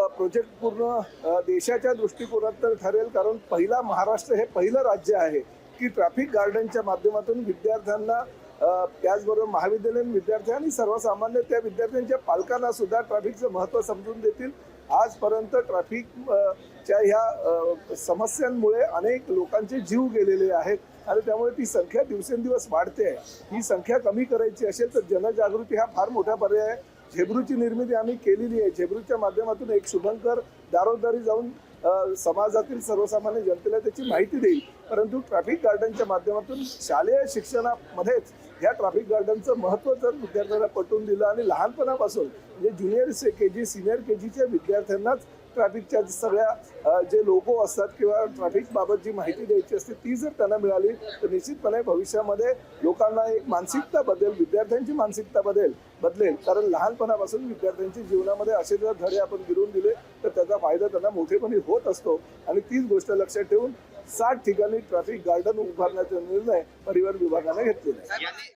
Project पूर्ण देशाच्या दृष्टिकोनात ठरेल, कारण पहिला महाराष्ट्र हे पहिलं राज्य आहे की ट्रॅफिक गार्डनच्या माध्यमातून विद्यार्थ्यांना त्याचबरोबर महाविद्यालयीन विद्यार्थी आणि सर्वसामान्य त्या विद्यार्थ्यांच्या पालकांना सुद्धा ट्रॅफिकचं महत्त्व समजून देतील. आजपर्यंत ट्रॅफिकच्या ह्या समस्यांमुळे अनेक लोकांचे जीव गेलेले आहेत आणि त्यामुळे ती संख्या दिवसेंदिवस वाढते आहे. ही संख्या कमी करायची असेल तर जनजागृती हा फार मोठा पर्याय आहे. झेब्रूची निर्मिती आम्ही केलेली आहे. झेब्रूच्या माध्यमातून एक शुभंकर दारोदारी जाऊन समाजातील सर्वसामान्य जनतेला त्याची माहिती देईल. परंतु ट्रॅफिक गार्डनच्या माध्यमातून शालेय शिक्षणामध्येच ह्या ट्रॅफिक गार्डनचं महत्त्व जर विद्यार्थ्यांना पटवून दिलं आणि लहानपणापासून म्हणजे ज्युनियर KG सिनियर KGच्या विद्यार्थ्यांनाच ट्रॅफिकच्या सगळ्या जे लोगो असतात किंवा ट्रॅफिकबाबत जी माहिती द्यायची असते ती जर त्यांना मिळाली तर निश्चितपणे भविष्यामध्ये लोकांना एक मानसिकता बदलेल, विद्यार्थ्यांची मानसिकता बदलेल. कारण लहानपणापासून विद्यार्थ्यांच्या जीवनामध्ये असे जर धडे आपण गिरवून दिले तर त्याचा फायदा त्यांना मोठेपणी होत असतो. आणि तीच गोष्ट लक्षात ठेवून 60 ठिकाणी ट्रॅफिक गार्डन उभारण्याचा निर्णय परिवहन विभागाने घेतलेला आहे.